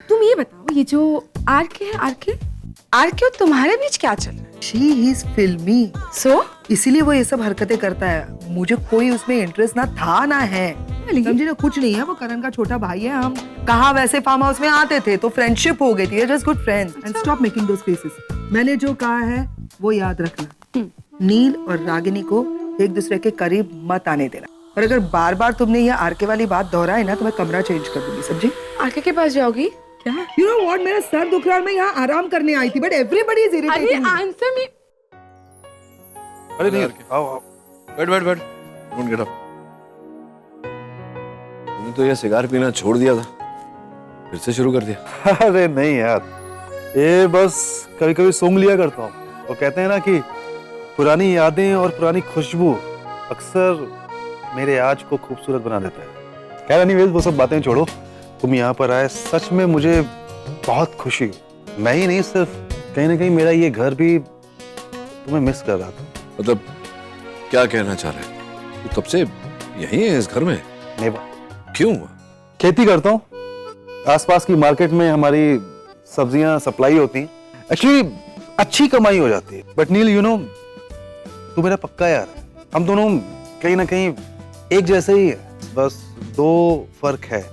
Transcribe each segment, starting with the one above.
तुम ये बताओ, ये जो आरके है, आरके और तुम्हारे बीच क्या चल रहा है? She is filmy. सो इसीलिए वो ये सब हरकतें करता है। मुझे कोई उसमें इंटरेस्ट ना था ना है। समझे ना, कुछ नहीं है, वो करण का छोटा भाई है। हम कहाँ वैसे फार्म हाउस में आते थे तो फ्रेंडशिप हो गई थी, just good friends. And stop making those faces. मैंने जो कहा है वो याद रखना। नील और रागिनी को एक दूसरे के करीब मत आने देना, और अगर बार बार तुमने ये आरके वाली बात दोहराई ना तो मैं कमरा चेंज कर दूंगी। समझी? आरके के पास जाओगी क्या? You know what? मेरा सर दुख रहा है, मैं यहाँ आराम करने आई थी, बट एवरीबॉडी इज अरे इरिटेटिंग। Answer me. अरे नहीं, आओ बैठ बैठ बैठ, डोंट गेट अप। तूने तो ये सिगार पीना छोड़ दिया था, फिर से शुरू कर दिया। अरे नहीं यार, ये बस कभी कभी सूंघ लिया करता हूँ। वो कहते हैं ना कि पुरानी यादें और पुरानी खुशबू अक्सर मेरे आज को खूबसूरत बना देता है। खैर एनीवेज, वो सब बातें छोड़ो, तुम यहाँ पर आए सच में मुझे बहुत खुशी हुई। मैं ही नहीं, सिर्फ कहीं ना कहीं मेरा ये घर भी तुम्हें मिस कर रहा था। मतलब क्या कहना चाह रहे हैं? तू तब से यहीं है इस घर में? नहीं, क्यों? खेती करता हूँ, आसपास की मार्केट में हमारी सब्जियां सप्लाई होती हैं। एक्चुअली अच्छी कमाई हो जाती है। बट नील, यू नो, तू मेरा पक्का यार है। हम दोनों कहीं ना कहीं एक जैसे ही है, बस दो फर्क है।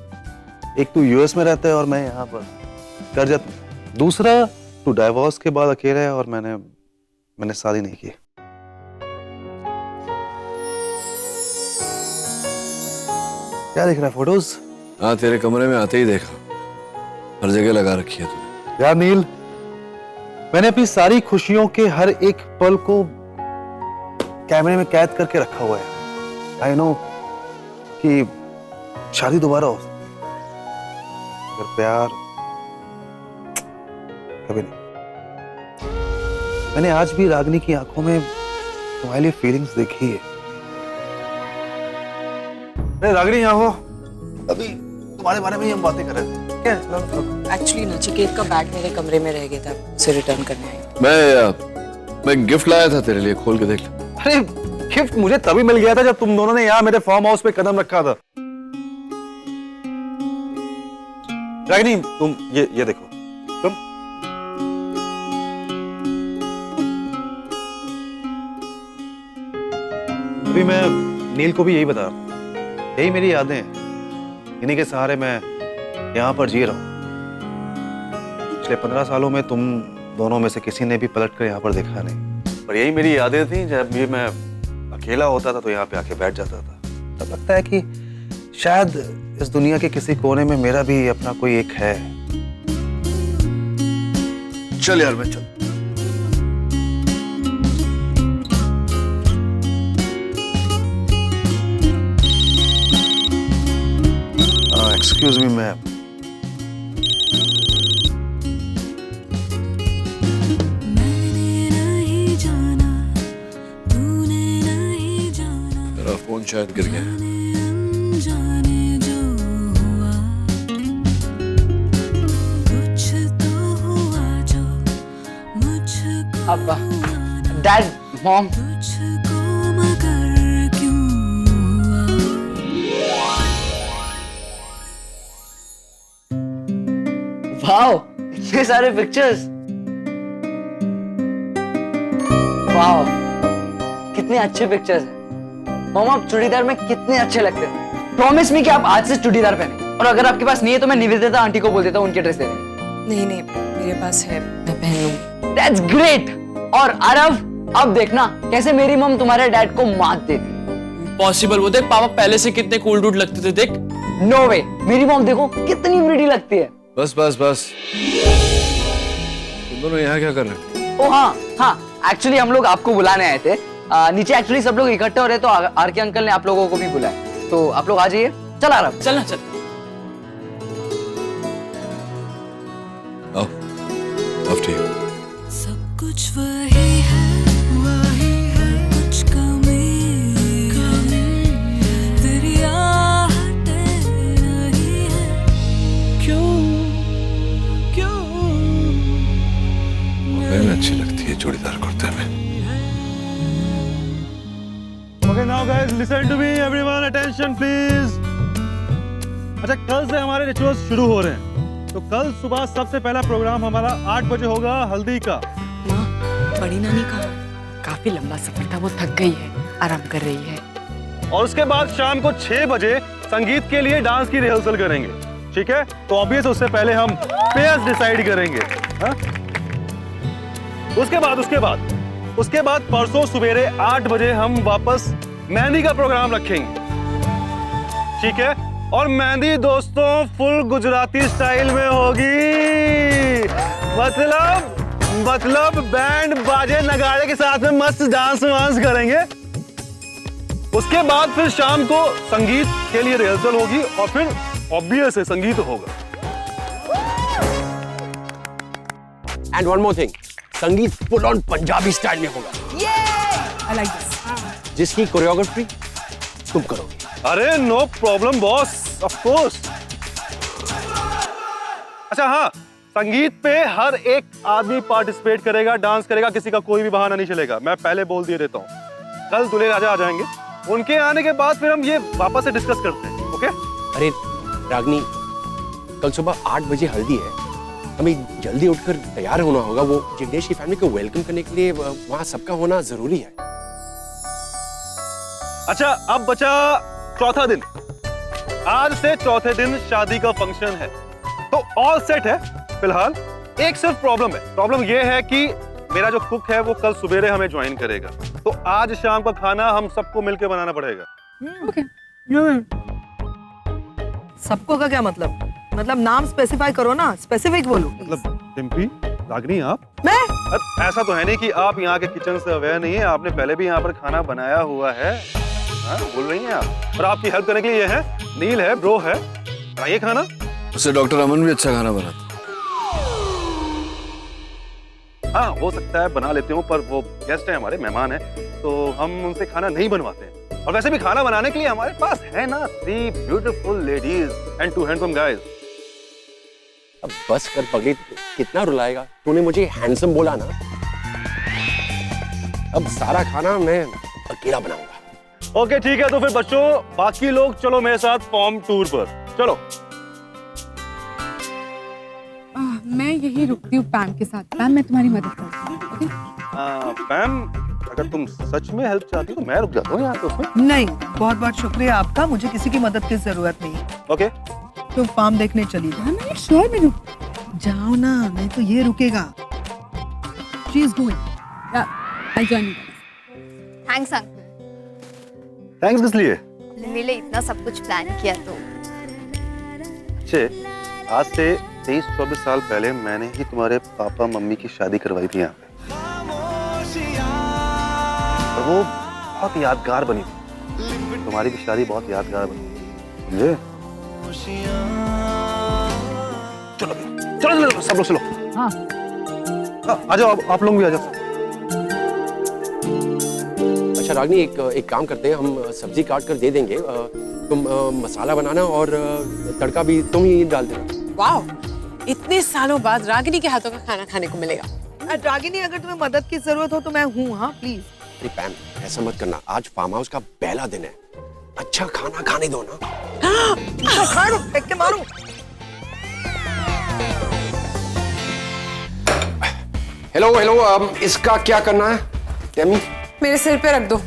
एक तू यूएस में रहता है और मैं यहाँ पर कर जाता हूँ। दूसरा, तू डाइवोर्स के बाद अकेला है और मैंने शादी नहीं की। क्या देख रहा है? फोटोज? हाँ, तेरे कमरे में आते ही देखा, हर जगह लगा रखी है तूने। यार नील, मैंने अपनी सारी खुशियों के हर एक पल को कैमरे में कैद करके रखा हुआ है। आई नो कि शादी दोबारा हो, अगर प्यार कभी नहीं। मैंने आज भी रागिनी की आंखों में तुम्हारे लिए फीलिंग्स देखी है। अरे रागिनी, यहाँ हो। अभी तुम्हारे बारे में ही हम बातें कर रहे थे। क्या? एक्चुअली नचिकेत का बैग मेरे कमरे में रह गया था, उसे रिटर्न करने आई। मैं गिफ्ट लाया था तेरे लिए, खोल के देख ले। अरे गिफ्ट मुझे तभी मिल गया था जब तुम दोनों ने यहाँ मेरे फार्म हाउस पे कदम रखा था। रागिनी, तुम ये देखो। तुम अभी मैं नील को भी यही बता रहा हूँ, यही मेरी यादें हैं, इन्हीं के सहारे मैं यहाँ पर जी रहा हूँ। पिछले 15 सालों में तुम दोनों में से किसी ने भी पलट कर यहाँ पर देखा नहीं, पर यही मेरी यादें थी। जब भी मैं अकेला होता था तो यहाँ पे आके बैठ जाता था। तब लगता है कि शायद इस दुनिया के किसी कोने में मेरा भी अपना कोई एक है। चल यार, मैं चल। एक्सक्यूज मी, मैं तेरा फोन शायद गिर गया है। अब्बा, डैड, मॉम, वाओ, इतने सारे पिक्चर्स। वाओ, कितने अच्छे पिक्चर्स हैं। मॉम, आप चूड़ीदार में कितने अच्छे लगते हैं। प्रॉमिस मी कि आप आज से चूड़ीदार पहने, और अगर आपके पास नहीं है तो मैं निवेदिता आंटी को बोल देता हूँ, उनकी ड्रेस दे देंगे। नहीं नहीं, मेरे पास है, मैं पहन लूंगी। That's great! और आरव, अब देखना कैसे मेरी मम तुम्हारे डैड को मात देती। पॉसिबल? वो देख, पापा पहले से कितने कूल डूड लगते थे, देख। नो वे, मेरी मम देखो कितनी प्रीटी लगती है। बस बस बस, तुम दोनों यहाँ क्या कर रहे हो? ओ हाँ, एक्चुअली हम लोग आपको बुलाने आए थे। नीचे एक्चुअली सब लोग इकट्ठे हो रहे तो आर के अंकल ने आप लोगों को भी बुलाया, तो आप लोग आ जाइए। चल आरव, चल ना, चल। आओ, आफ्टर यू। सब कुछ वही है, कुछ कमी तेरी आहटें नहीं है। क्यों बहन अच्छी लगती है चूड़ीदार कुर्ते में। Okay, now guys, listen to me, everyone, attention please. अच्छा, कल से हमारे रिचुअल्स शुरू हो रहे हैं। तो कल सुबह सबसे पहला प्रोग्राम हमारा 8 बजे होगा हल्दी का। माँ, बड़ी नानी कहाँ? काफी लंबा सफर था, वो थक गई है, आराम कर रही है। और उसके बाद शाम को 6 बजे संगीत के लिए डांस की रिहर्सल करेंगे, ठीक है? तो ऑब्वियस उससे पहले हम पेयर्स डिसाइड करेंगे। हा? उसके बाद परसों सवेरे 8 बजे हम वापस मेहंदी का प्रोग्राम रखेंगे, ठीक है? और मेहंदी दोस्तों फुल गुजराती स्टाइल में होगी, मतलब बैंड बाजे नगाड़े के साथ में मस्त डांस वांस करेंगे। उसके बाद फिर शाम को संगीत के लिए रिहर्सल होगी और फिर ऑब्वियस है संगीत होगा। And one more thing, sangeet full on Punjabi style में होगा। I like this. जिसकी कोरियोग्राफी तुम करोगे। अरे no problem boss, of course. अच्छा हाँ, संगीत पे हर एक आदमी पार्टिसिपेट करेगा, डांस करेगा, किसी का कोई भी बहाना नहीं चलेगा। मैं पहले बोल दिए देता हूँ। कल दूल्हे राजा आ जाएंगे, उनके आने के बाद फिर हम ये वापस से डिस्कस करते हैं, ओके? अरे रागनी, कल सुबह 8 बजे हल्दी है, हमें जल्दी उठकर तैयार होना होगा। वो जिग्नेश की फैमिली को वेलकम करने के लिए वहाँ सबका होना जरूरी है। अच्छा, अब बचा चौथा दिन। आज से चौथे दिन शादी का फंक्शन है, तो ऑल सेट है फिलहाल। एक सिर्फ प्रॉब्लम है। प्रॉब्लम ये है कि मेरा जो कुक है वो कल सवेरे हमें ज्वाइन करेगा, तो आज शाम का खाना हम सबको मिलकर बनाना पड़ेगा। सबको का क्या मतलब? मतलब नाम स्पेसिफाई करो ना, स्पेसिफिक बोलो। मतलब डिम्पी, रागनी, आप? मैं? ऐसा तो है नहीं कि आप यहाँ के किचन से अवेयर नहीं है। आपने पहले भी यहाँ पर खाना बनाया हुआ है। हाँ, बोल रही हैं आप। और आपकी हेल्प करने के लिए ये है, नील है, ब्रो है, बनाइए खाना। उससे डॉक्टर अमन भी अच्छा खाना बनाता। हाँ, हो सकता है बना लेते हो, पर वो गेस्ट है हमारे, मेहमान है, तो हम उनसे खाना नहीं बनवाते हैं। और वैसे भी खाना बनाने के लिए हमारे पास है ना 3 beautiful ladies and 2 handsome guys. अब बस कर पगली, कितना रुलाएगा? तूने मुझे हैंडसम बोला ना, अब सारा खाना मैं अकेला बनाऊंगा। ओके ठीक है, तो फिर बच्चों बाकी लोग चलो मेरे साथ फॉर्म टूर पर चलो। मैं यही रुकती हूँ पैम के साथ। पैम, मैं तुम्हारी मदद करती हूँ, ओके? पैम, अगर तुम सच में हेल्प चाहती हो तो मैं रुक जाता हूँ यहाँ पे उसमें। नहीं, बहुत बहुत शुक्रिया आपका, मुझे किसी की मदद की जरूरत नहीं। ओके, तो फार्म देखने चली जाओ। मैं श्योर में रुक जाओ ना, नहीं तो ये रुकेगा। She is going. I join you. Thanks uncle, thanks किस लिए? मेरे लिए इतना सब कुछ प्लान किया तो। अच्छे, आज से 23-24 साल पहले मैंने ही तुम्हारे पापा मम्मी की शादी करवाई थी यहाँ पे, और वो बहुत यादगार बनी थी। तुम्हारी भी शादी बहुत यादगार बनी थी, समझे? चलो चलो चलो सब लोग चलो। हाँ, आ जाओ, आप लोग भी आ जाओ। अच्छा रागनी, एक काम करते हैं, हम सब्जी काट कर दे देंगे, तुम मसाला बनाना और तड़का भी तुम ही डाल देना। वाह, इतने सालों बाद रागिनी के हाथों का खाना खाने को मिलेगा। रागिनी, अगर तुम्हें मदद की जरूरत हो तो मैं हूँ। हाँ प्लीज। अरे पैम, ऐसा मत करना, आज फार्म हाउस का पहला दिन है, अच्छा खाना खाने दो ना। मारू, फेंक के मारू। हेलो हेलो, इसका क्या करना है टेमी? मेरे सिर पे रख दो।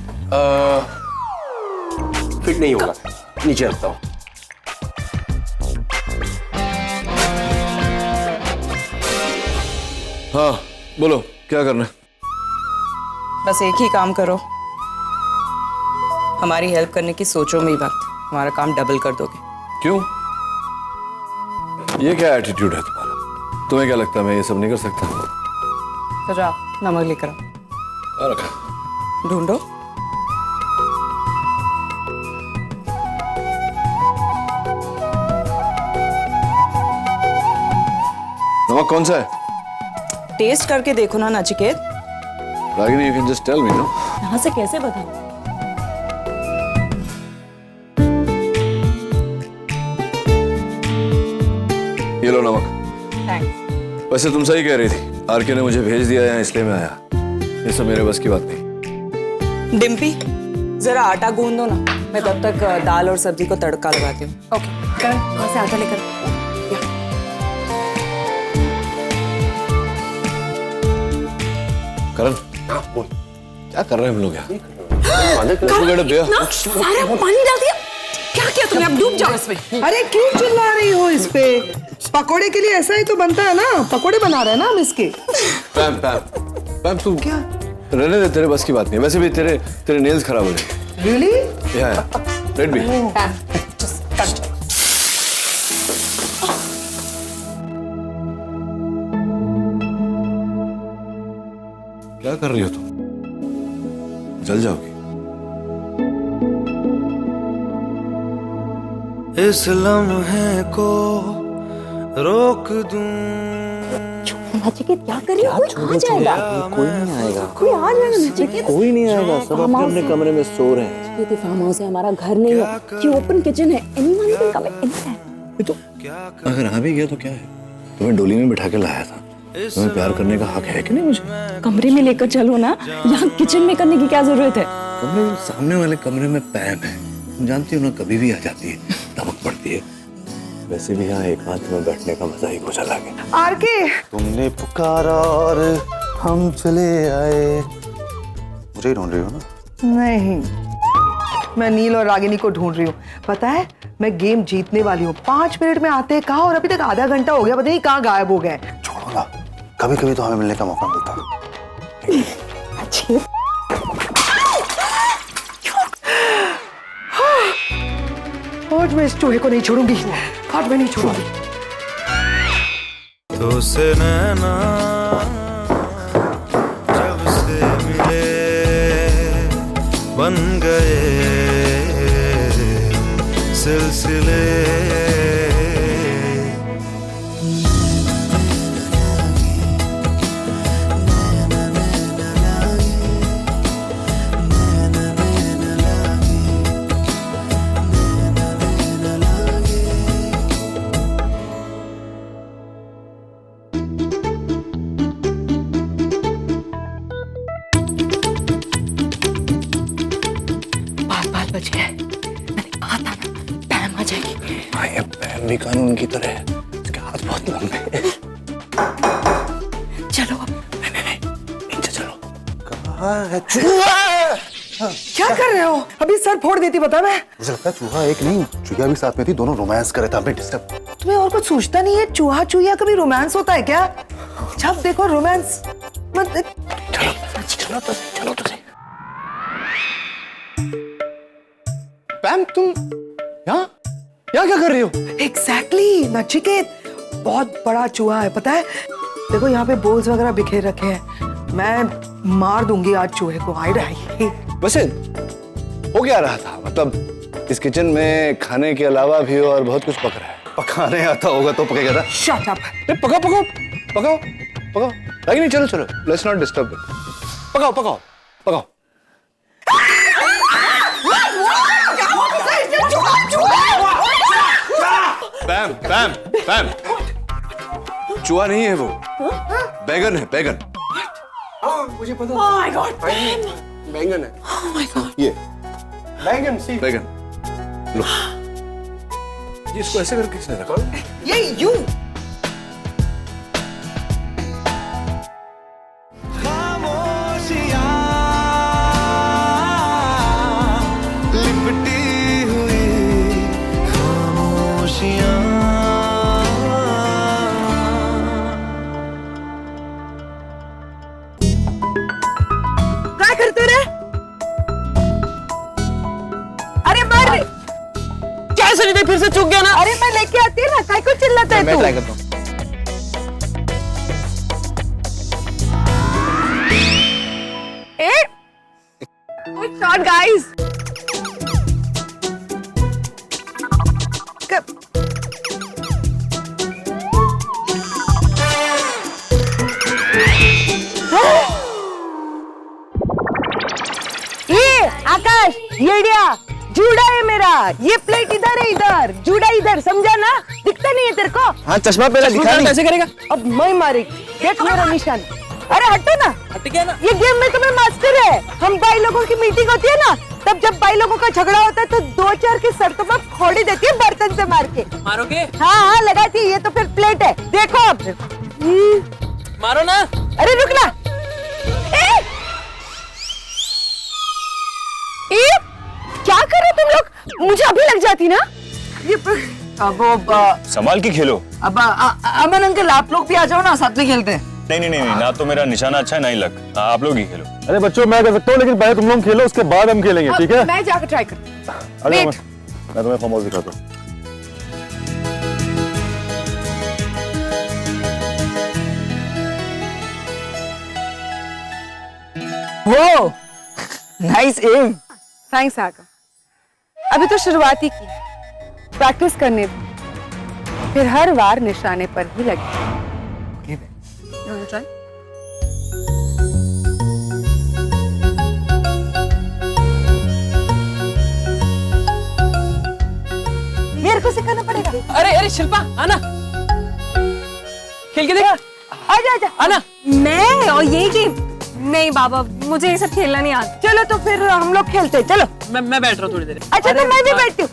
फिट नहीं होगा, नीचे रखता हूँ। हाँ बोलो, क्या करना है? बस एक ही काम करो, हमारी हेल्प करने की सोचो में ही बात, हमारा काम डबल कर दोगे। क्यों? ये क्या एटीट्यूड है तुम्हारा? तुम्हें क्या लगता है मैं ये सब नहीं कर सकता? तो जाओ, नमक लेकर आओ। आ रखा। ढूंढो। नमक कौन सा है? टेस्ट करके देखो ना Nachiket. Ragini, you can just tell me, no? यहाँ से कैसे बताऊं? ये लो नमक। थैंक्स। वैसे तुम सही कह रही थी, आरके ने मुझे भेज दिया यहाँ, इसलिए मैं आया। ये सब मेरे बस की बात नहीं। डिम्पी, जरा आटा गूंद दो ना, मैं तब तक दाल और सब्जी को तड़का लगाती हूँ। ओके, कर वहाँ से आटा लेकर। क्या कर रहे हैं हम लोग यहाँ? ना, सारा पानी डाल दिया। क्या किया तुमने? अब डूब जाओ इसमें। अरे क्यों चिल्ला रही हो इस पे? पकोड़े के लिए ऐसा ही तो बनता है ना, पकोड़े बना रहे हैं ना हम इसके। पैम तू क्या? रहने दे, तेरे बस की बात नहीं है। वैसे भी तेरे नेल्स खराब हो जाएंगे। रियली? रेड बी। क्या कर रही हो तुम? जल जाओगी। इस लम्हे को रोक दूं। नचिकेत क्या कर रही हो? कोई आ जाएगा। कोई नहीं आएगा। कोई आ जाएगा नचिकेत। कोई नहीं आएगा, सब अपने अपने कमरे में सो रहे हैं। ये फार्म हाउस है, हमारा घर नहीं है। ये ओपन किचन है। एनीवन कैन कम इन। तो अगर आ भी गया तो क्या है? तुम्हें डोली में बिठा के लाया था, तुम्हें प्यार करने का हक है कि नहीं मुझे? कमरे में लेकर चलो ना, यहाँ किचन में करने की क्या जरूरत है? कमरे सामने वाले कमरे में पैम है, तुम जानती हो ना, कभी भी आ जाती है, धमक पड़ती है। वैसे भी यहाँ एकांत में बैठने का मजा ही कुछ अलग है। आरके, तुमने पुकारा और हम चले आए। मुझे ही ढूंढ रही हो ना? नहीं, मैं नील और रागिनी को ढूंढ रही हूँ। पता है, मैं गेम जीतने वाली हूँ। 5 मिनट में आते हैं कहा, और अभी तक आधा घंटा हो गया, पता नहीं कहाँ गायब हो गए। छोड़ो ना, कभी कभी तो हमें मिलने का मौका मिलता है। आज मैं इस चूहे को नहीं छोड़ूंगी, आज मैं नहीं छोड़ूंगी। तो से नैना जब से मिले बन गए सिलसिले। बच गया। मैंने कहा था ना, पैम आ जाएगी। हाँ, ये पैम भी कानून की तरह है, इसके हाथ बहुत लंबे हैं। चलो अब। नहीं, नीचे चलो। कहाँ है चूहा? क्या कर रहे हो? अभी सर फोड़ देती, बता। मैं मुझे लगता है चूहा एक नहीं, चूहिया भी साथ में थी, दोनों रोमांस कर रहे थे। हमें डिस्टर्ब। तुम्हें और कुछ सूझता नहीं है? चूहा चूहिया कभी रोमांस होता है क्या? जब देखो रोमांस। चलो तो सही। पैम तुम यहाँ क्या कर रही हो? एग्जैक्टली नचिकेत, बहुत बड़ा चूहा है, पता है? देखो यहाँ पे बोल्स वगैरह बिखेर रखे हैं। मैं मार दूंगी आज चूहे को। आई रही। वैसे हो क्या रहा था? मतलब इस किचन में खाने के अलावा भी और बहुत कुछ पक रहा है। पकाने आता होगा तो पकेगा ना। Shut up. पकाओ। रागिनी चलो, लेट्स नॉट डिस्टर्ब। पकाओ। पैम चूहा नहीं है वो, बैगन है, बैगन। मुझे पता। Oh my God, बैंगन है। Oh my God. ये बैंगन सी। बैगन लो। ये इसको ऐसे करके किसने रखा? ये यू। लिपटी हुई खामोशियां। क्या करते रे? अरे मार रे। कैसे नहीं? फिर से चूक गया ना। अरे मैं लेके आती है ना, काय को चिल्लाता है तू? मैं ट्राई करता हूँ। Good shot, guys. ये आकाश, येड़िया, जूड़ा है मेरा। ये प्लेट इधर है, इधर जूड़ा इधर, समझा ना? दिखता नहीं है तेरे को? हाँ, चश्मा पहले दिखा नहीं। कैसे करेगा? अब मैं मारेगी। देख मेरा निशान। अरे हटो ना। हट गया ना। ये गेम में तुम्हें मास्टर है। हम भाई लोगों की मीटिंग होती है ना, तब जब भाई लोगों का झगड़ा होता है तो 2-4 की शर्तों पर फोड़ी देती है बर्तन से मार के। मारोगे? हाँ लगाती है। ये तो फिर प्लेट है, देखो अब। मारो ना। अरे रुक ना। क्या कर रहे तुम लोग? मुझे अभी लग जाती ना। अब संभाल के खेलो। अब अमन अंकल आप लोग भी आ जाओ ना, साथ में खेलते हैं। नहीं, ना तो मेरा निशाना अच्छा है ना ही लक। आप लोग ही खेलो। अरे बच्चों मैं कर सकता हूँ, लेकिन पहले तुम लोग खेलो, उसके बाद हम खेलेंगे, ठीक है? मैं जाकर ट्राई करती हूँ। आ जाओ, मैं तुम्हें फार्म हाउस दिखाता हूँ। वो नाइस एम। थैंक्स आगा। अभी तो शुरुआत ही की, प्रैक्टिस करने दो, फिर हर बार निशाने पर ही लगे। मेरे को सिखाना पड़ेगा। अरे शिल्पा आना, खेल के देख। आजा आना। मैं और ये गेम? नहीं बाबा, मुझे ये सब खेलना नहीं आता। चलो तो फिर हम लोग खेलते हैं, चलो। मैं बैठ रहा हूँ थोड़ी देर। अच्छा तो मैं भी बैठती हूँ।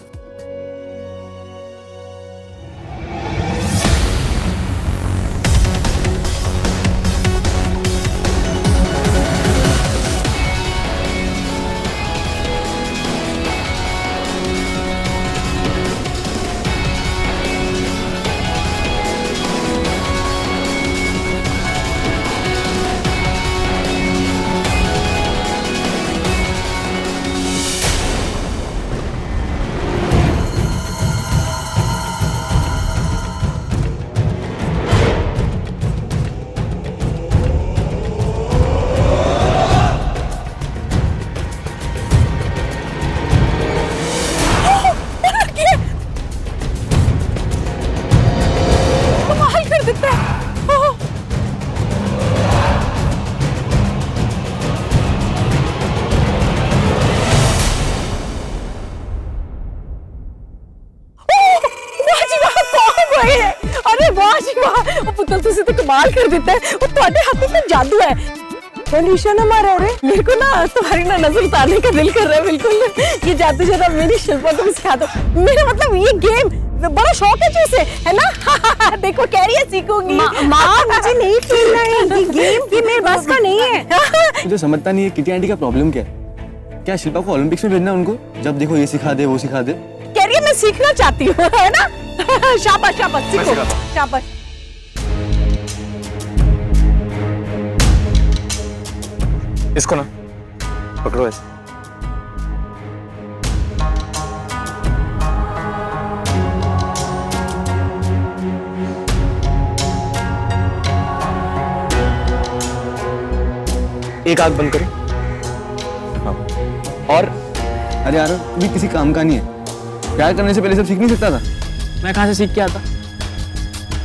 पुतल तुझे तो कमाल कर देता है। वो तुम्हारे हाथों में जादू है। क्या निशाना मारा है रे? मेरे को ना तुम्हारी ना नजर उतारने का दिल कर रहा है बिल्कुल। ये जादू जरा मेरी शिल्पा को भी सिखा दो। मेरा मतलब ये गेम बड़ा शौक है तुझे, है ना? देखो कह रही है सीखूंगी। माँ मुझे नहीं खेलना है ये गेम, ये मेरे बस का नहीं है। मुझे समझता नहीं है किटी आंटी का प्रॉब्लम क्या है। क्या शिल्पा को ओलंपिक्स में भेजना है उनको? जब देखो ये सिखा दे वो सिखा दे। कह रही है मैं सीखना चाहती हूँ, है ना? शाबाश शाबाश सीखो, शाबाश। इसको ना पकड़ो ऐसे। एक आंख बंद करो। हाँ। और अरे यार भी किसी काम का नहीं है। प्यार करने से पहले सब सीख नहीं सकता था? मैं कहाँ से सीख के आता?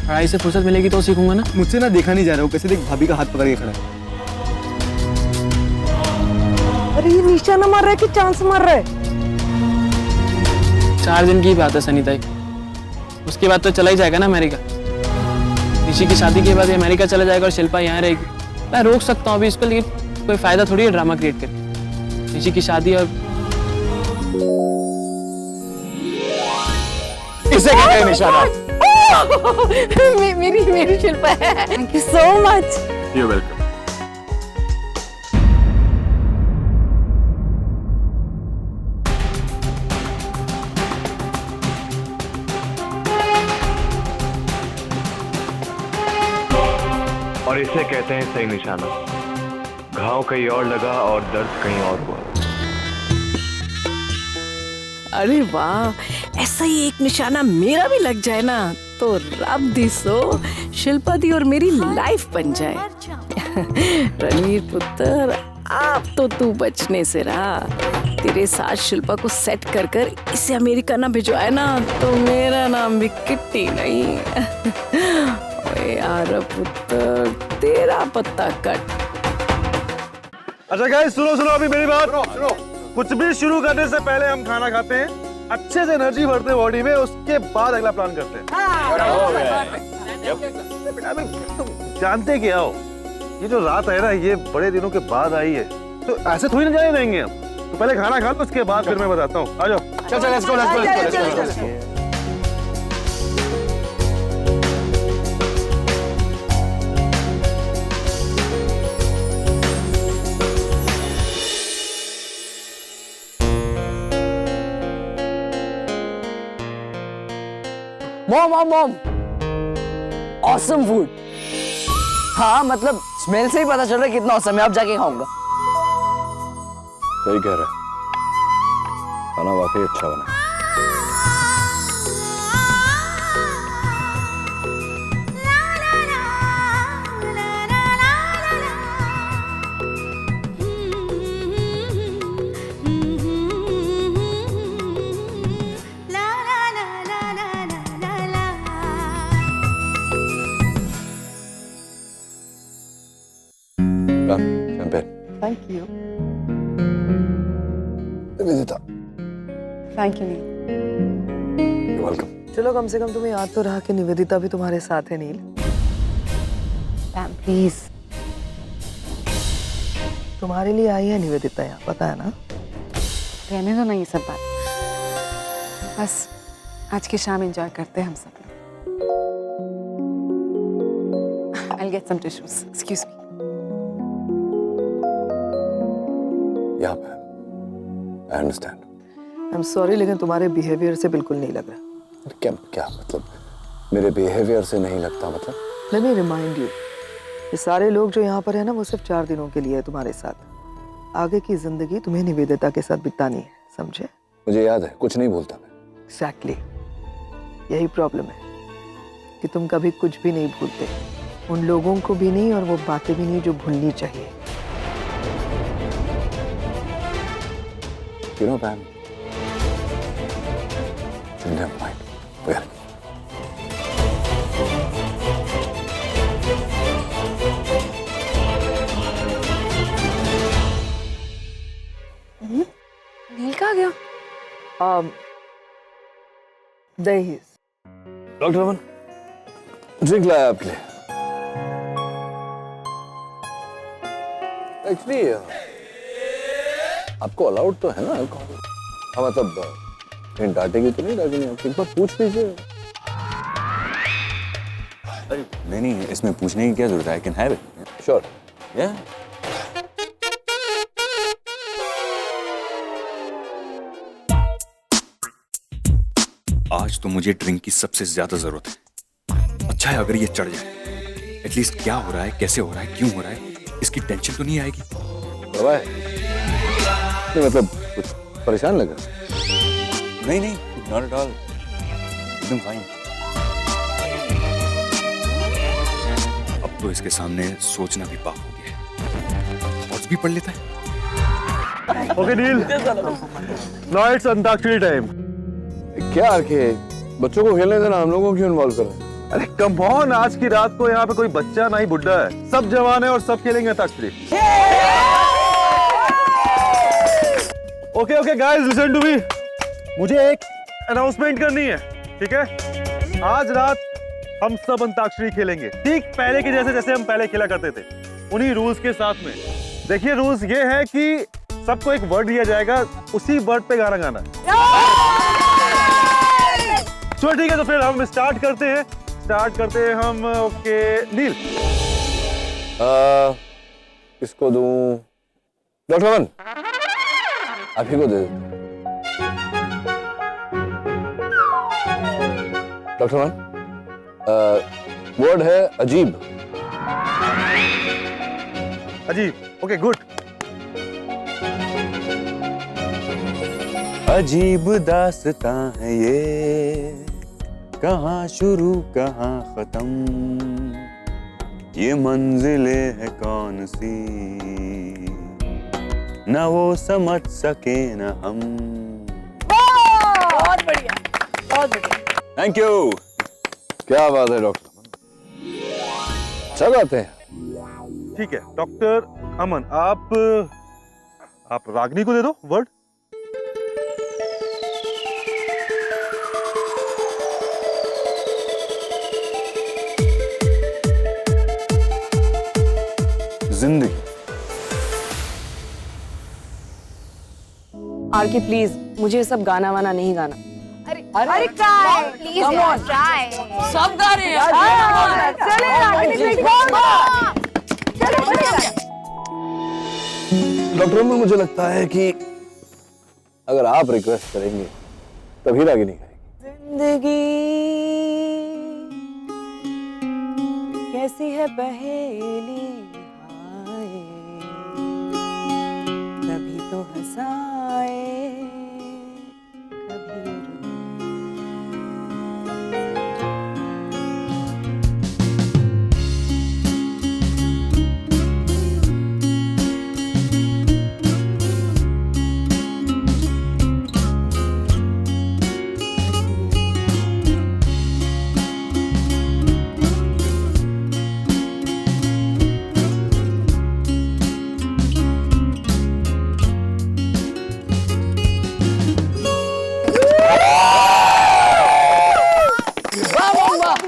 पढ़ाई से फुर्सत मिलेगी तो सीखूंगा ना। मुझसे ना देखा नहीं जा रहा, वो कैसे देख भाभी का हाथ पकड़ के खड़ा है। अरे ये निशाना मार रहा है कि चांस मार रहा है? 4 दिन की बात है सनीताई, उसके बाद तो चला ही जाएगा ना अमेरिका। ऋषि की शादी के बाद ये अमेरिका चला जाएगा और शिल्पा यहाँ रहेगी। मैं रोक सकता हूँ अभी इसको, लेकिन कोई फायदा थोड़ी है ड्रामा क्रिएट करके। ऋषि की शादी और इसे कहते हैं निशाना। मेरी शिल्पा है। Thank you so much. You welcome. और इसे कहते हैं सही निशाना। घाव कहीं और लगा और दर्द कहीं और हुआ। अरे वाह, ऐसा ही एक निशाना मेरा भी लग जाए ना तो रब दी सो शिल्पा दी और मेरी लाइफ बन जाए। रणवीर पुत्र, आप तो तू बचने से रहा। तेरे साथ शिल्पा को सेट कर कर इसे अमेरिका ना भिजवाए ना तो मेरा नाम भी किट्टी नहीं। ओए यार पुत्र, तेरा पत्ता कट। अच्छा गाइस सुनो अभी मेरी बात सुनो। कुछ भी शुरू करने से पहले हम खाना खाते हैं, अच्छे से एनर्जी भरते हैं बॉडी में, उसके बाद अगला प्लान करते हैं। अबे तुम जानते क्या हो, ये जो रात है ना ये बड़े दिनों के बाद आई है, तो ऐसे थोड़ी ना जाने देंगे हम। तो पहले खाना खा लो, उसके बाद फिर मैं बताता हूँ। आ जाओ। चल let's go. Mom awesome food. हाँ मतलब स्मेल से ही पता चल रहा है कितना औसम है। अब जाके खाऊंगा। सही कह रहा है, खाना वाकई अच्छा बना। Champagne. Thank you. Nivedita, thank you Neel. you're welcome। चलो कम से कम तुम्हें याद तो रहा कि निवेदिता भी तुम्हारे साथ है नील। Ma'am please. तुम्हारे लिए आई है निवेदिता यहाँ, पता है ना? रहने दो ना ये सब बात, बस आज की शाम एंजॉय करते हैं हम सब लोग। I'll get some tissues. Excuse me. यहाँ पे I understand। I am sorry, लेकिन तुम्हारे बिहेवियर से बिल्कुल नहीं लग रहा। क्या क्या मतलब? मेरे बिहेवियर से नहीं लगता मतलब? लेट मी रिमाइंड यू, ये सारे लोग जो यहाँ पर है ना, वो सिर्फ 4 दिनों के लिए है तुम्हारे साथ। आगे की जिंदगी तुम्हें निवेदिता के साथ बितानी है, समझे? मुझे याद है, कुछ नहीं भूलता मैं। एग्जैक्टली, यही प्रॉब्लम है कि तुम कभी कुछ भी नहीं भूलते, उन लोगों को भी नहीं और वो बातें भी नहीं जो भूलनी चाहिए। You know, Pam, never mind. Forget it. नील कहाँ गया? There he is. Doctor Aman, drink लाया आपके लिए। एक्चुअली आपको अलाउड तो है ना अल्कोहल? हाँ मतलब कहीं डांटेगी तो नहीं डांटेगी? आप एक बार पूछ लीजिए। अरे नहीं नहीं, इसमें पूछने की क्या जरूरत है? I can have it. Sure. या आज तो मुझे ड्रिंक की सबसे ज्यादा जरूरत है। अच्छा है अगर ये चढ़ जाए, एटलीस्ट क्या हो रहा है, कैसे हो रहा है, क्यों हो रहा है, इसकी टेंशन तो नहीं आएगी। दवा है? नहीं मतलब कुछ परेशान लग रहा है? नहीं नहीं, नॉट एट ऑल, एकदम फाइन। अब तो इसके सामने सोचना भी पाप हो गया है। और भी पढ़ लेता है। Okay Neel, now it's antakshari time. क्या आके बच्चों को खेलने देना, हम लोगों को क्यों इन्वॉल्व कर रहे हैं? अरे कम ऑन, आज की रात को यहाँ पे कोई बच्चा ना ही बुड्ढा है, सब जवान है और सब खेलेंगे antakshari. Okay okay guys, listen to me. मुझे एक अनाउंसमेंट करनी है, ठीक है? आज रात हम सब अंताक्षरी खेलेंगे, ठीक पहले के जैसे जैसे हम पहले खेला करते थे, उन्हीं रूल्स के साथ में। देखिए रूल्स ये है कि सबको एक वर्ड दिया जाएगा, उसी वर्ड पे गाना गाना। चलो ठीक है, तो फिर हम स्टार्ट करते हैं हम। ओके नील, किसको दूं? डॉक्टर अमन, आप ही को दे देते। डॉक्टर अमन, वर्ड है अजीब। अजीब, ओके गुड। अजीब दास्तां है ये, कहाँ शुरू कहाँ खत्म, ये मंजिलें है कौन सी, न वो समझ सके न हम। बहुत बढ़िया, बहुत बढ़िया। Thank you. क्या बात है डॉक्टर अमन, अच्छा गाते हैं। ठीक है डॉक्टर अमन, आप रागनी को दे दो वर्ड। जिंदगी। आरके प्लीज, मुझे सब गाना वाना नहीं गाना। अरे ट्राई प्लीज यार, ट्राई। सब गा रहे हैं। डॉक्टर अमन, मुझे लगता है कि अगर आप रिक्वेस्ट करेंगे तभी रागिनी गाएगी। जिंदगी कैसी है पहेली हाय, कभी तो हंसाए कभी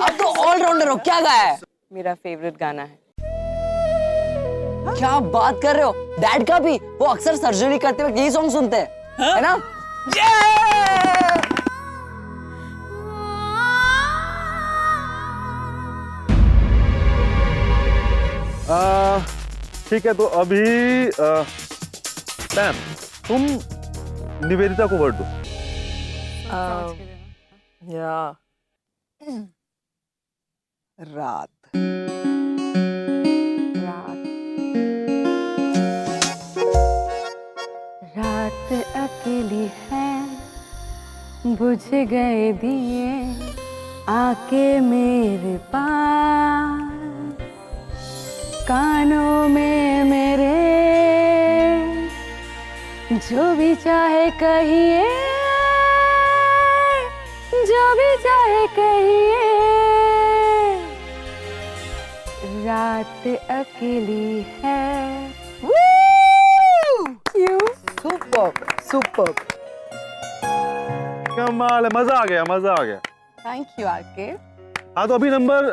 आप तो ऑलराउंडर हो, क्या गाया है? मेरा फेवरेट गाना है। क्या बात कर रहे हो? डैड का भी? वो अक्सर सर्जरी करते वक्त यही सॉन्ग सुनते हैं, है ना? ठीक है, तो अभी पैम, तुम निवेदिता को वर्ड दो। या रात। रात अकेली है, बुझ गए दिए, आके मेरे पास, कानों में मेरे जो भी चाहे कहिए, जो भी चाहे कहिए, रात अकेली है। सुपर सुपर, कमाल है, मजा आ गया, मजा आ गया। Thank you RK. हाँ, तो अभी नंबर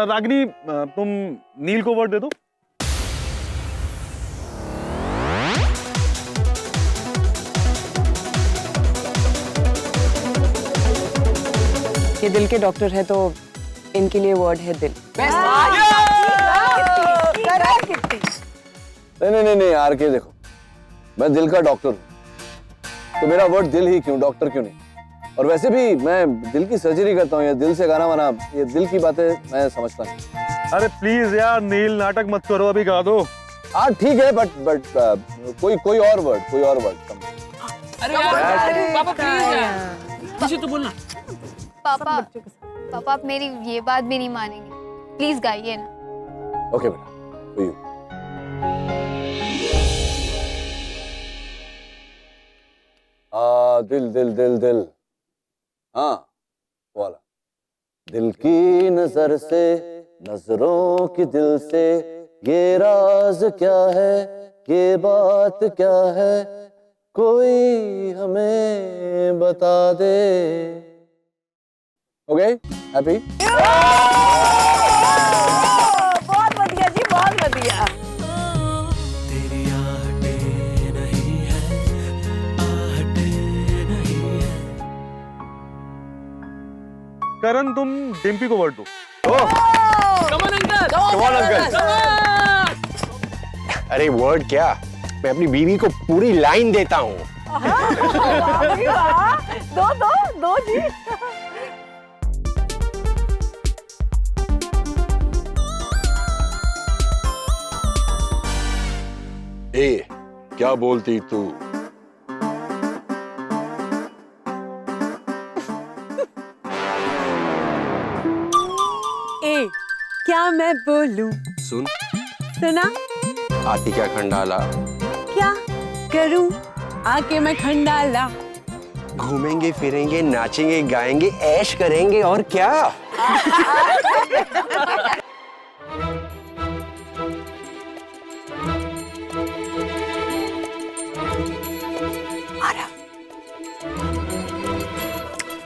रागनी, तुम नील को वर्ड दे दो। ये दिल के डॉक्टर है, तो इनके लिए वर्ड है दिल। नहीं आर के, देखो मैं दिल का डॉक्टर हूँ, तो मेरा वर्ड दिल ही क्यों, डॉक्टर क्यों नहीं? और वैसे भी मैं दिल की सर्जरी करता हूँ, ये दिल से गाना वाना, ये दिल की बातें मैं समझता हूँ। अरे प्लीज यार नील, नाटक मत करो, अभी गा दो। हाँ ठीक है, बट कोई और वर्ड। अरे यार पापा प्लीज यार, मुझे तो बोलना। पापा आप मेरी ये बात भी नहीं मानेंगे, प्लीज गाइए ना। ओके बेटा, तो यू दिल दिल दिल दिल, हाँ वाला। दिल की नजर से, नजरों की दिल से, ये राज क्या है, ये बात क्या है, कोई हमें बता दे। Okay, happy? बहुत बढ़िया जी, बहुत बढ़िया। तेरी आहटें नहीं है, आहटें नहीं है। करण, तुम डिम्पी को वर्ड दो। Come on uncle. अरे वर्ड क्या, मैं अपनी बीवी को पूरी लाइन देता हूँ। दो जी। ए, क्या बोलती तू? ए, क्या मैं बोलूं? सुन, सुना? आती क्या खंडाला, क्या करूं आके मैं खंडाला? घूमेंगे फिरेंगे, नाचेंगे गाएंगे, ऐश करेंगे, और क्या?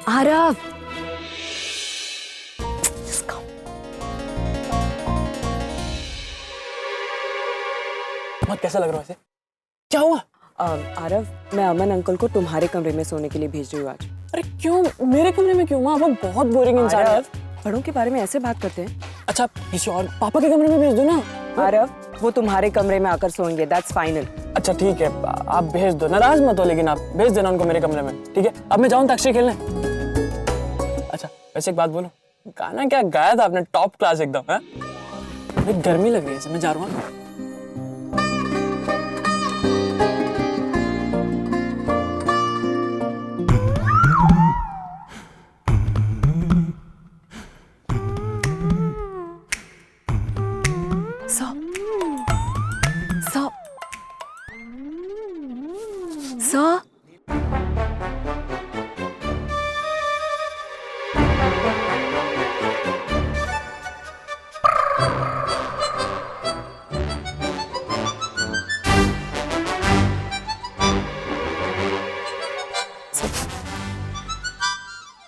आरव, बहुत कैसा लग रहा है? क्या हुआ? आरव, मैं अमन अंकल को तुम्हारे कमरे में सोने के लिए भेज रही हूँ आज। अरे क्यों मेरे कमरे में क्यों? माँ वो बहुत बोरिंग इंसान है। बड़ों के बारे में ऐसे बात करते हैं। अच्छा किसी और पापा के कमरे में भेज दो ना। आरव, वो तुम्हारे कमरे में आकर सोएंगे, दैट्स फाइनल। अच्छा ठीक है, आप भेज दो, नाराज मत हो, लेकिन आप भेज देना उनको मेरे कमरे में, ठीक है? अब मैं जाऊँ अंताक्षरी खेलने? अच्छा वैसे एक बात बोलूं, गाना क्या गाया था आपने, टॉप क्लास एकदम। है गर्मी लग रही है, मैं जा रहा हूँ। Sir?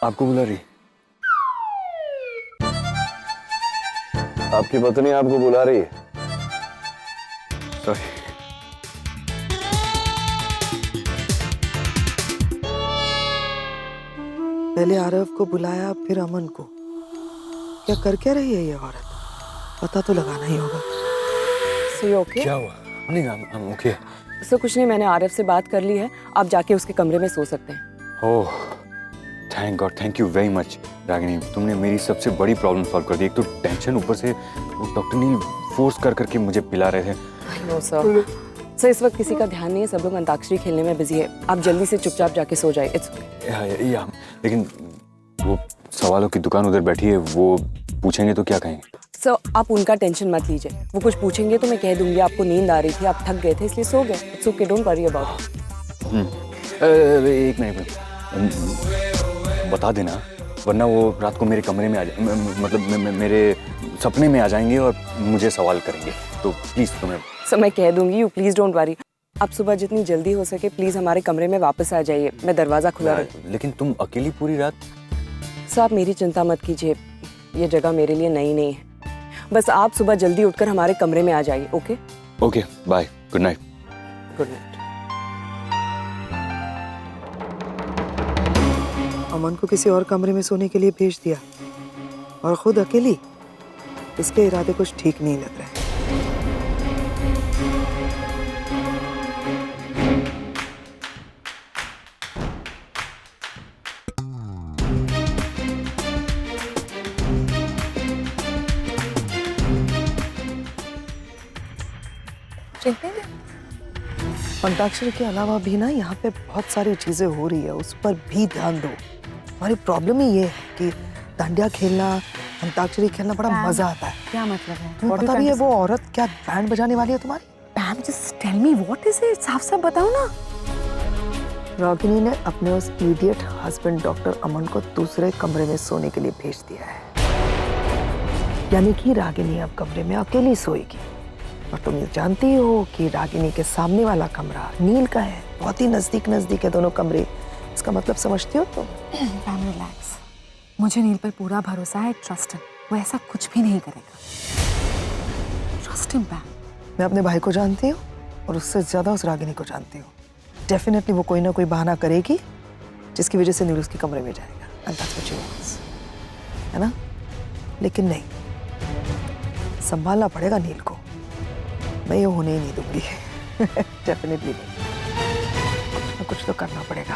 आपको बुला रही? आपकी पत्नी आपको बुला रही है। सॉरी। पहले आरव को बुलाया, फिर अमन को। क्या कर क्या रही है ये औरत? पता तो लगाना ही होगा। So you okay? क्या हुआ? नहीं, I'm okay। सर कुछ नहीं, मैंने आरव से बात कर ली है, आप जाके उसके कमरे में सो सकते हैं। Oh, thank God, thank you very much Ragini, तुमने मेरी सबसे बड़ी प्रॉब्लम सॉल्व कर दी। एक तो टेंशन, ऊपर से वो डॉक्टर नील फोर्स कर करके मुझे पिला रहे थे। नो सर, सर इस वक्त किसी का ध्यान नहीं है, सब लोग अंताक्षरी खेलने में बिजी है। आप जल्दी से चुपचाप जाके सो जाए। It's okay. या, लेकिन वो सवालों की दुकान उधर बैठी है, वो पूछेंगे तो क्या कहेंगे? सर आप उनका टेंशन मत लीजिए, वो कुछ पूछेंगे तो मैं कह दूंगी आपको नींद आ रही थी, आप थक गए थे इसलिए सो गए। It's okay, don't worry about it. एक मिनट, बता देना, वरना वो रात को मेरे कमरे में आ जाए, मतलब मेरे सपने में आ जाएंगे और मुझे सवाल करेंगे, तो प्लीज तुम्हें। सर मैं कह दूंगी, यू प्लीज डोंट वरी। आप सुबह जितनी जल्दी हो सके प्लीज हमारे कमरे में वापस आ जाइए, मैं दरवाजा खुला रखूँ। लेकिन तुम अकेली पूरी रात? सर आप मेरी चिंता मत कीजिए, ये जगह मेरे लिए नई नहीं है। बस आप सुबह जल्दी उठकर हमारे कमरे में आ जाइए। Okay okay, bye, good night. Good night. Aman को किसी और कमरे में सोने के लिए भेज दिया और खुद अकेली। इसके इरादे कुछ ठीक नहीं लग रहे। अंताक्षरी के अलावा भी ना यहाँ पे बहुत सारी चीजें हो रही है, उस पर भी ध्यान दो। हमारी प्रॉब्लम ही ये है कि डांडिया खेलना, अंताक्षरी खेलना बड़ा मजा आता है। क्या मतलब है? तुम्हें पता भी है वो औरत क्या बैंड बजाने वाली है तुम्हारी? Ma'am just tell me what is it, साफ साफ बताओ ना। रागिनी ने अपने उस इडियट हस्बैंड डॉक्टर अमन को दूसरे कमरे में सोने के लिए भेज दिया है, यानी कि रागिनी अब कमरे में अकेली सोएगी। और तुम ये जानती हो कि रागिनी के सामने वाला कमरा नील का है, बहुत ही नजदीक नजदीक है दोनों कमरे। इसका मतलब समझती हो तुम? मैम रिलैक्स, मुझे नील पर पूरा भरोसा है। ट्रस्ट हिम, वो ऐसा कुछ भी नहीं करेगा। Trust him ma'am. मैं अपने भाई को जानती हूँ और उससे ज्यादा उस रागिनी को जानती हूँ। डेफिनेटली वो कोई ना कोई बहाना करेगी जिसकी वजह से नील उसके कमरे में जाएगा। And that's what she wants, है ना? लेकिन नहीं, संभालना पड़ेगा नील को। मैं ये होने ही नहीं दूंगी। डेफिनेटली नहीं, कुछ तो करना पड़ेगा।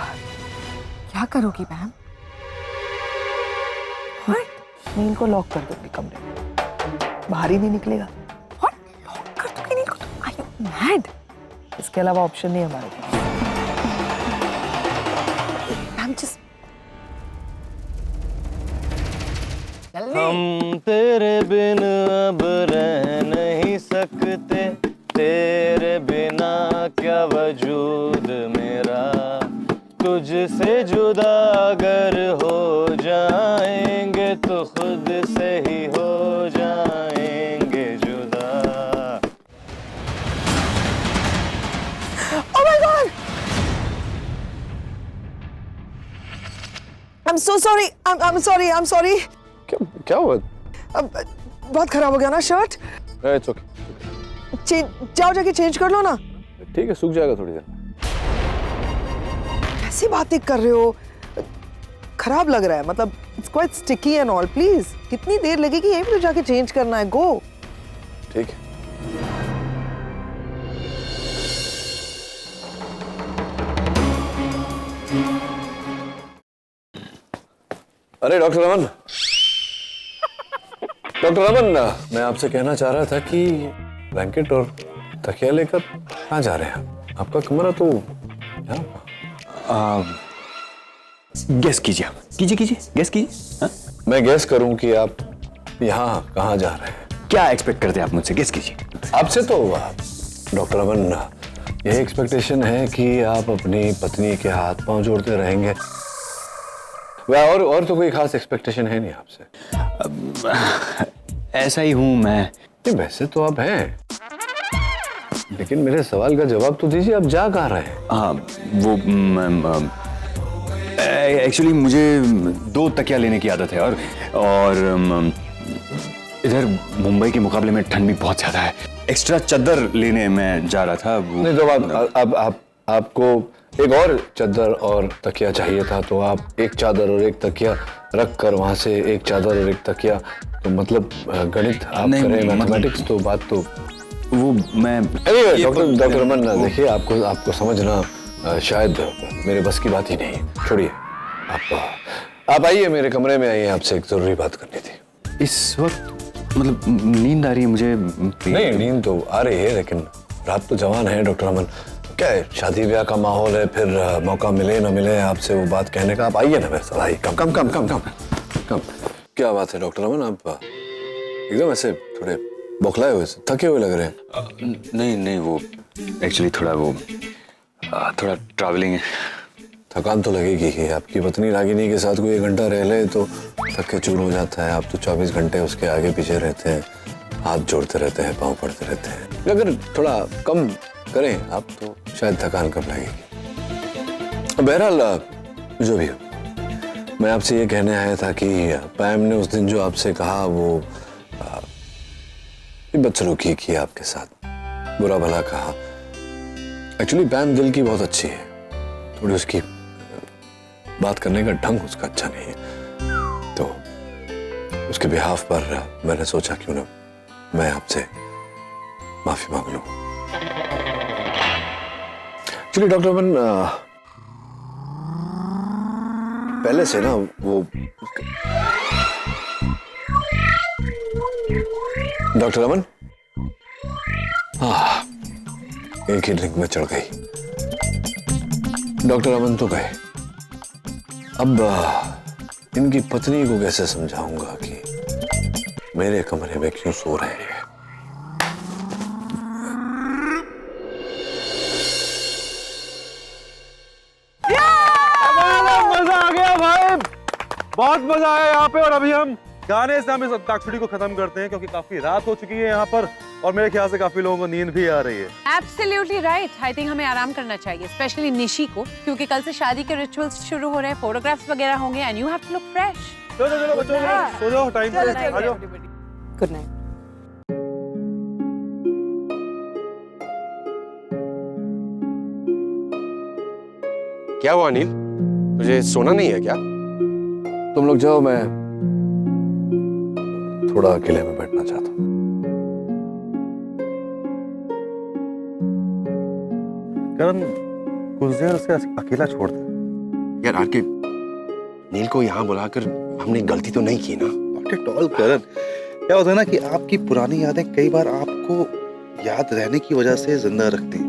क्या करोगी मैम? नील को लॉक कर दूंगी कमरे में, बाहर ही नहीं निकलेगा। लॉक कर दोगे नील को? Are you mad? इसके अलावा ऑप्शन नहीं है हमारे पास। मैम जस्ट हम तेरे बिन अब रह नहीं सकते, तेरे बिना क्या वजूद मेरा, तुझसे जुदा अगर हो जाएंगे तो खुद से ही हो जाएंगे जुदा। Oh my God! I'm so sorry. I'm sorry. क्या हुआ? अब बहुत खराब हो गया ना शर्ट। इट्स ओके, जाओ जाके चेंज कर लो ना। ठीक है, सूख जाएगा थोड़ी देर। ऐसी बातें कर रहे हो, खराब लग रहा है। मतलब it's quite sticky and all. Please, कितनी देर लगेगी? यहीं पे तो जाके चेंज करना है। गो। ठीक है। अरे डॉक्टर अमन, डॉक्टर रमन, मैं आपसे कहना चाह रहा था कि ब्लैंकेट और तकिया लेकर कहाँ जा रहे हैं? आपका कमरा तो यहाँ। गेस कीजिए आप, कीजिए गेस कीजिए। हाँ? मैं गेस करूं कि आप यहाँ कहाँ जा रहे हैं? क्या एक्सपेक्ट करते हैं आप मुझसे? गेस कीजिए। आपसे तो डॉक्टर रमन यही एक्सपेक्टेशन है कि आप अपनी पत्नी के हाथ पांव जोड़ते रहेंगे। वह और तो कोई खास एक्सपेक्टेशन है नहीं आपसे। ऐसा ही हूं मैं। नहीं, वैसे तो आप हैं, लेकिन मेरे सवाल का जवाब तो दीजिए, आप जा कहाँ रहे हैं? हाँ वो एक्चुअली मुझे 2 तकिया लेने की आदत है और इधर मुंबई के मुकाबले में ठंड भी बहुत ज्यादा है। एक्स्ट्रा चादर लेने में जा रहा था। नहीं तो आपको एक और चादर और तकिया चाहिए था, तो आप एक चादर और एक तकिया रख कर वहां से एक चादर और एक तकिया, तो मतलब गणित आप करें, मैथमेटिक्स तो बात तो वो मैं डॉक्टर रमन देखिए, आपको समझना शायद मेरे बस की बात ही नहीं। छोड़िए, आप आइए मेरे कमरे में आइए, आपसे एक जरूरी बात करनी थी। इस वक्त मतलब नींद आ रही है मुझे। नहीं, नींद तो आ रही है, लेकिन रात तो जवान है डॉक्टर रमन। क्या है, शादी ब्याह का माहौल है, फिर मौका मिले ना मिले आपसे वो बात कहने का। आप आइए ना मेरे साथ, आइए। कम। क्या बात है डॉक्टर रमन, आप एकदम ऐसे थोड़े बौखलाए हुए, थके हुए लग रहे हैं। नहीं वो एक्चुअली थोड़ा ट्रैवलिंग है। थकान तो लगेगी ही। आपकी पत्नी रागिनी के साथ कोई 1 घंटा रह ले तो थक के चूर हो जाता है। आप तो 24 घंटे उसके आगे पीछे रहते हैं, हाथ जोड़ते रहते हैं, पाँव पड़ते रहते हैं। अगर थोड़ा कम करें आप तो शायद थकान कम लगेगी। बहरहाल जो भी हो, मैं आपसे ये कहने आया था कि पैम ने उस दिन जो आपसे कहा वो बदसलूकी की आपके साथ, बुरा भला कहा। एक्चुअली पैम दिल की बहुत अच्छी है, थोड़ी उसकी बात करने का ढंग उसका अच्छा नहीं है, तो उसके बिहाफ पर मैंने सोचा क्यों ना मैं आपसे माफी मांग लूं। एक्चुअली डॉक्टर रमन पहले से ना वो डॉक्टर रमन एक ही लिंक में चढ़ गई। डॉक्टर रमन तो गए, अब इनकी पत्नी को कैसे समझाऊंगा कि मेरे कमरे में क्यों सो रहे हैं। मजा आ गया भाई, बहुत मजा आया यहाँ पे। और अभी हम गाने से हम इस अंताक्षरी को खत्म करते हैं, क्योंकि काफी रात हो चुकी है यहाँ पर और मेरे ख्याल से काफी लोगों को नींद भी आ रही है। Absolutely right. I think हमें आराम करना चाहिए, स्पेशली निशी को, क्योंकि कल से शादी के रिचुअल्स शुरू हो रहे हैं, फोटोग्राफ्स वगैरह होंगे and you have to look fresh. चलो बच्चों, सो जाओ, टाइम पे आ जाओ। Good night. क्या हुआ अनिल, तुझे सोना नहीं है क्या? तुम लोग जाओ, मैं थोड़ा अकेले में बैठना चाहता हूँ। करण, कुछ देर उसे अकेला छोड़ दे। यार आरके, नील को यहाँ बुलाकर हमने गलती तो नहीं की ना? नॉट एट ऑल करण, क्या होता है ना कि आपकी पुरानी यादें कई बार आपको याद रहने की वजह से जिंदा रखती हैं।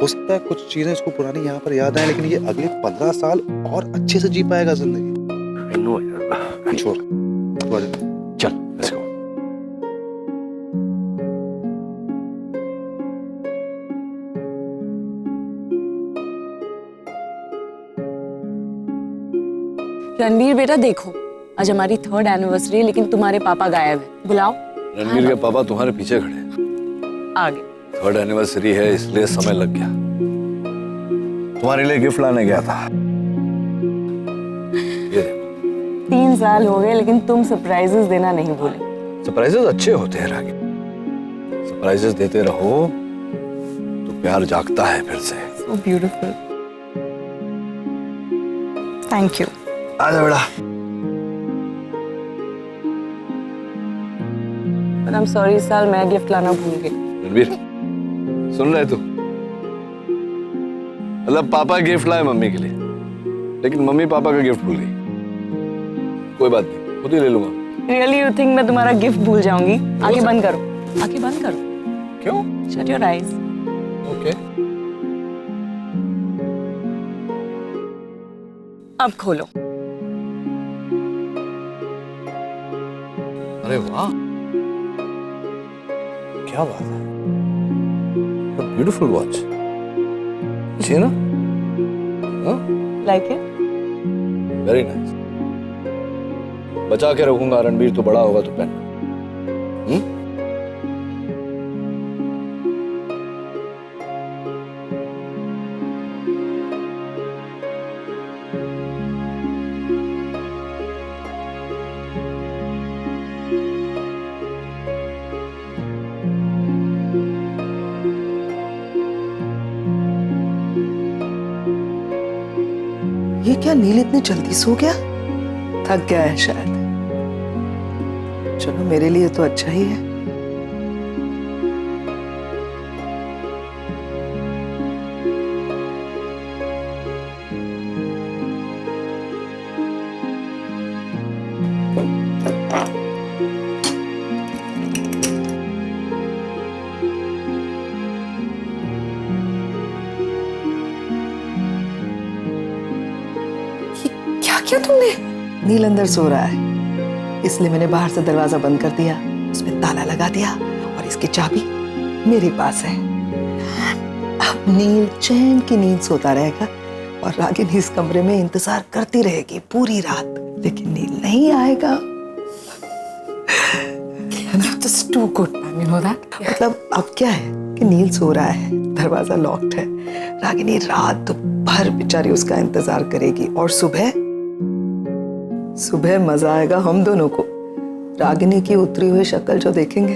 हो सकता है कुछ चीजें उसको पुरानी यहाँ पर याद आए, लेकिन ये अगले 15 साल और अच्छे से जी पाएगा जिंदगी। छोड़, चल लेट्स गो। रणवीर बेटा देखो, आज हमारी 3rd एनिवर्सरी है, लेकिन तुम्हारे पापा गायब है। बुलाओ। रणवीर के पापा तुम्हारे पीछे खड़े हैं। आगे 3rd एनिवर्सरी है, इसलिए समय लग गया। तुम्हारे लिए गिफ्ट लाने गया था। ये 3 साल हो गए, लेकिन तुम सरप्राइजेस देना नहीं भूले। सरप्राइजेस अच्छे होते हैं रागी, सरप्राइजेस देते रहो तो प्यार जागता है फिर से। So beautiful. Thank you. आजा बेटा। But I'm sorry, इस साल मैं गिफ्ट लाना भूल गई। रणवीर, सुन रहे तू? मतलब पापा गिफ्ट लाए मम्मी के लिए, लेकिन मम्मी पापा का गिफ्ट भूल गई। कोई बात नहीं, खुद ही ले लूंगा। रियली यू थिंक मैं तुम्हारा गिफ्ट भूल जाऊंगी? आंखें बंद करो, आंखें बंद करो। क्यों? Shut your eyes. ओके। अब खोलो। अरे वाह, क्या बात है, ब्यूटीफुल वॉच। अच्छी है ना? Like it? Very nice. बचा के रखूंगा, रणबीर तो बड़ा होगा तो पहनना। ये क्या नील इतनी जल्दी सो गया? थक गया है शायद। चलो मेरे लिए तो अच्छा ही है। क्या किया तुमने? नील अंदर सो रहा है, इसलिए मैंने बाहर से दरवाजा बंद कर दिया, उसमें ताला लगा दिया और इसकी चाबी मेरे पास है। अब नील चैन की नींद सोता रहेगा और रागिनी इस कमरे में इंतजार करती रहेगी पूरी रात, लेकिन नील नहीं आएगा। Just too good, ma'am. You know that? मतलब अब क्या है कि नील सो रहा है, दरवाजा लॉक्ड है, रागिनी रात भर बेचारी उसका इंतजार करेगी और सुबह मजा आएगा हम दोनों को। रागिनी की उतरी हुई शक्ल जो देखेंगे।